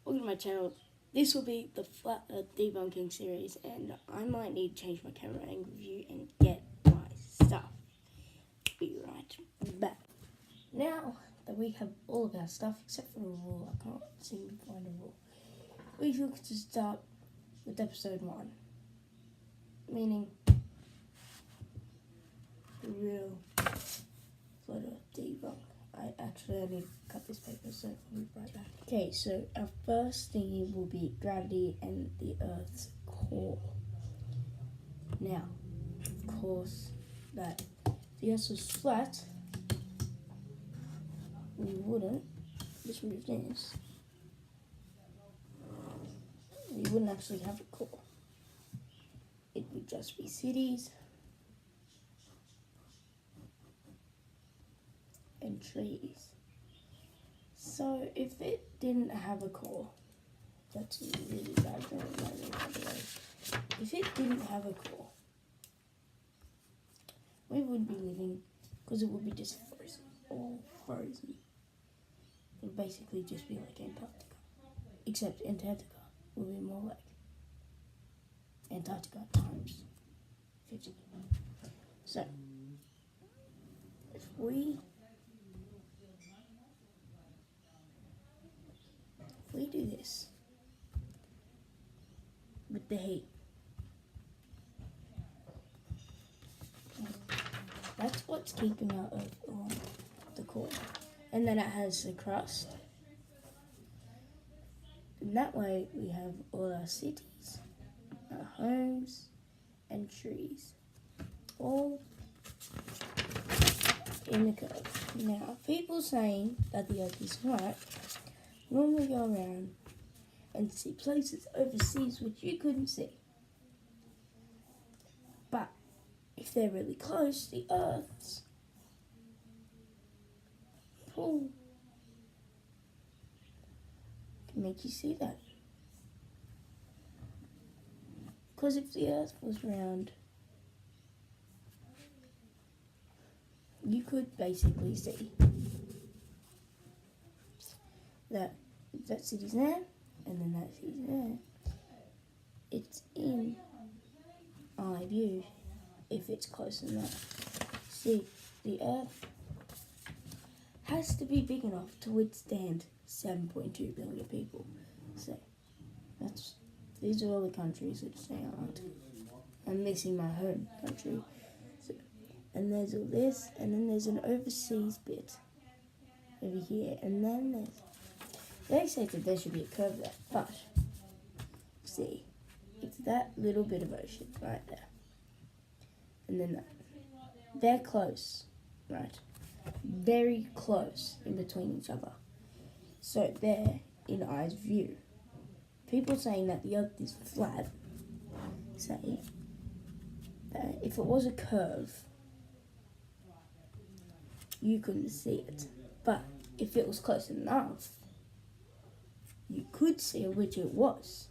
welcome to my channel. This will be the flat Earth debunking series, and I might need to change my camera angle view and get my stuff. Be right back. Now that we have all of our stuff except for a rule, I can't seem to find a rule. We look to start with episode 1, meaning the real flat Earth debunk. I need to cut this paper, so I'll be right back. Okay, so our first thing will be gravity and the Earth's core. Now, of course, that if the Earth was flat, we wouldn't, just move this, we wouldn't actually have a core. It would just be cities and trees. So if it didn't have a core, that's really bad grammar, by the way. If it didn't have a core, we wouldn't be living, because it would be just frozen, all frozen. It would basically just be like Antarctica, except Antarctica would be more like Antarctica times 50. So if we do this with the heat, that's what's keeping our Earth on the core. And then it has the crust. And that way we have all our cities, our homes, and trees, all in the curve. Now, people saying that the Earth is flat normally go around and see places overseas which you couldn't see. But if they're really close, the Earth's pull can make you see that. Because if the Earth was round, you could basically see that city's there, and then that city's there. It's in eye view if it's close enough. See, the Earth has to be big enough to withstand 7.2 billion people. So these are all the countries that say aren't. I'm missing my home country. So, and there's all this, and then there's an overseas bit over here, and then they say that there should be a curve there, but see, it's that little bit of ocean right there, and then that. They're close, right? Very close in between each other. So they're in eye's view. People saying that the Earth is flat say that if it was a curve, you couldn't see it. But if it was close enough, you could see which it was.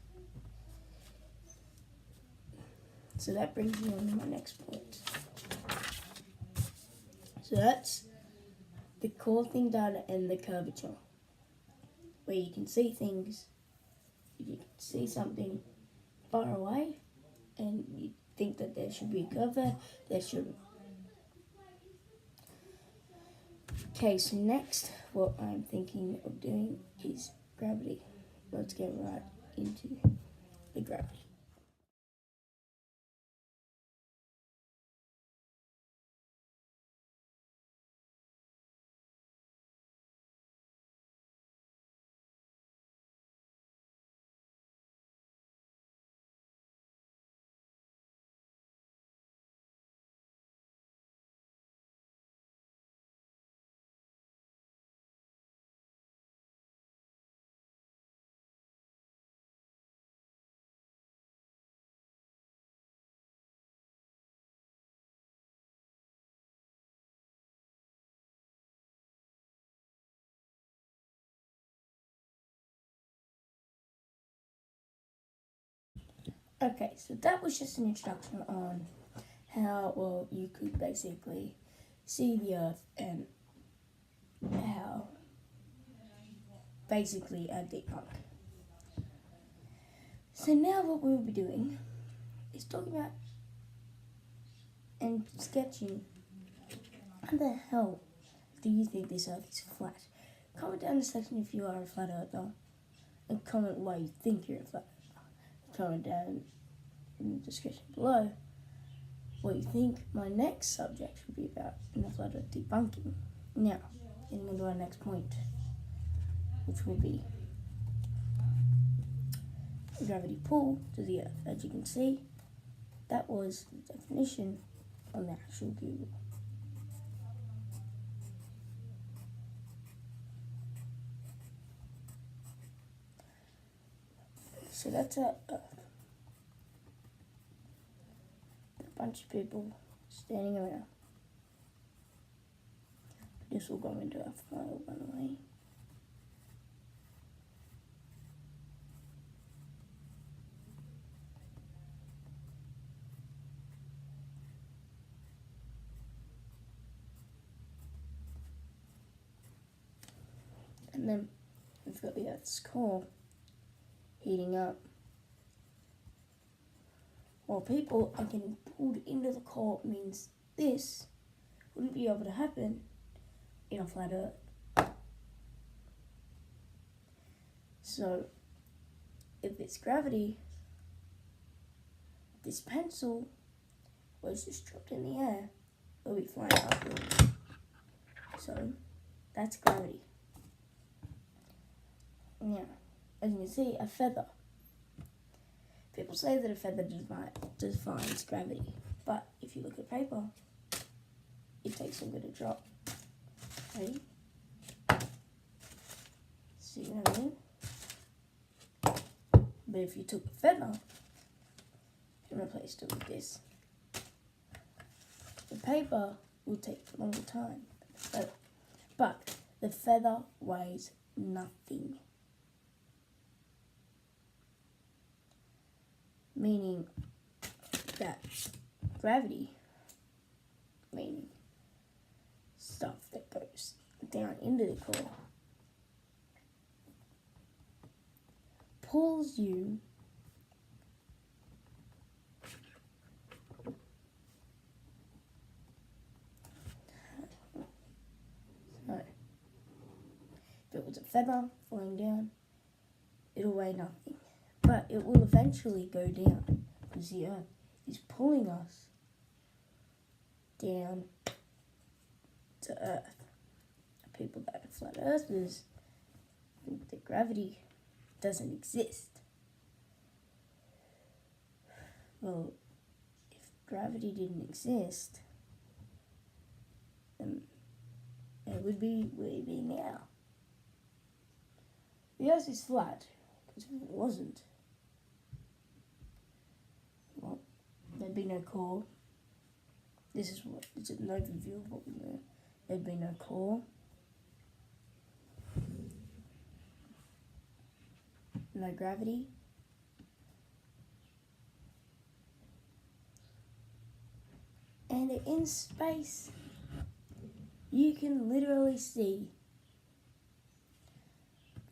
So that brings me on to my next point. So that's the core thing data and the curvature, where you can see things, you can see something far away, and you think that there should be a curve there shouldn't. Okay, so next, what I'm thinking of doing is gravity. Let's get right into the gravity. Okay, so that was just an introduction on how, well, you could basically see the Earth and how basically a debunk. So now what we'll be doing is talking about and sketching how the hell do you think this earth is flat? Comment down in the section if you are a flat earther, and comment why you think you're a flat earther. Comment down in the description below what you think my next subject should be about in the flat earth debunking. Now, getting into our next point, which will be gravity pull to the earth. As you can see, that was the definition on the actual Google. So that's our earth. A bunch of people standing around. This will go into our file, by the way. And then we've got the Earth's core heating up. While people are getting pulled into the core, means this wouldn't be able to happen in a flat Earth. So, if it's gravity, this pencil was just dropped in the air, it'll be flying upwards. So, that's gravity. Now, as you can see, a feather. People say that a feather defines gravity, but if you look at paper, it takes longer to drop. Ready? See what I mean? But if you took a feather and replaced it with this, the paper will take a longer time. But the feather weighs nothing. Meaning that gravity, meaning stuff that goes down into the core, pulls you so if it was a feather falling down, it'll weigh nothing. But it will eventually go down because the earth is pulling us down to earth. People that are flat earthers think that gravity doesn't exist. Well, if gravity didn't exist, then it would be where it be now. The earth is flat because if it wasn't, well, there'd be no core. This is an overview of what we know. There'd be no core. No gravity. And in space, you can literally see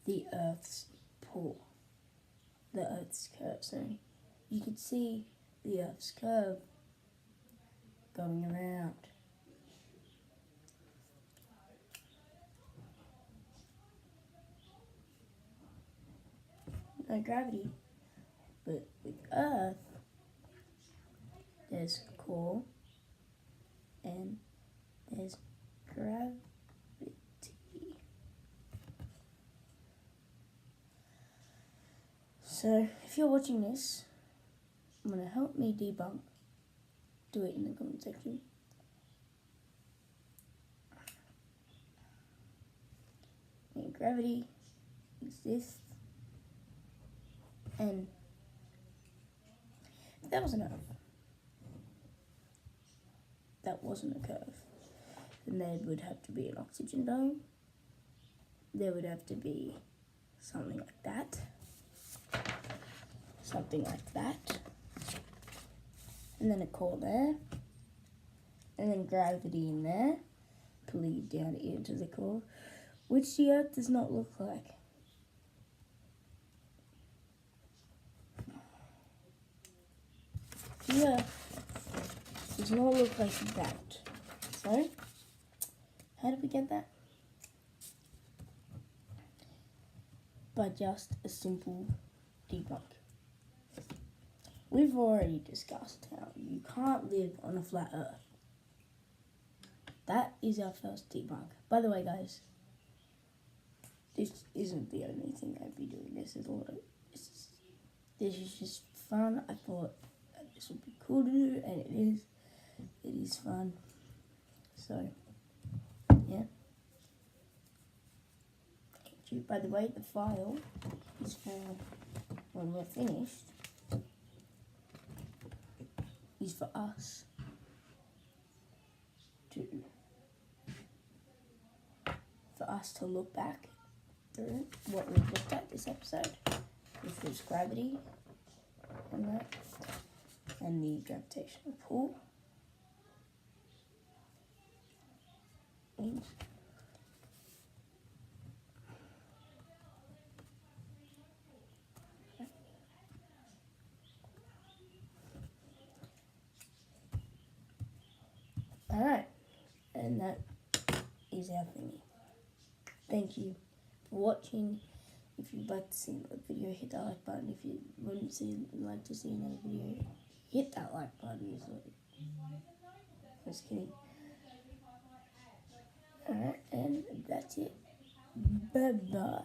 the Earth's pull. The Earth's curve, sorry. You can see the Earth's curve going around. No gravity, but with Earth, there's core and there's gravity. So, if you're watching this, I'm going to help me debunk. Do it in the comment section. And gravity exists. And if that was an Earth, that wasn't a curve, then there would have to be an oxygen dome. There would have to be something like that. Something like that. And then a core there. And then gravity in there, pulling you down into the core, which the Earth does not look like. the Earth does not look like that. So, how did we get that? By just a simple debunk. We've already discussed how you can't live on a flat Earth. That is our first debunk. By the way, guys, this isn't the only thing I'd be doing. This is just fun. I thought this would be cool to do, and it is. It is fun. So, yeah. By the way, the file is found when we're finished. Is for us to look back through what we've looked at this episode, which was gravity and that, and the gravitational pull. Alright, and that is our thingy. Thank you for watching. If you'd like to see another video, hit that like button. If you wouldn't like to see another video, hit that like button. Just kidding. Alright, and that's it. Bye-bye.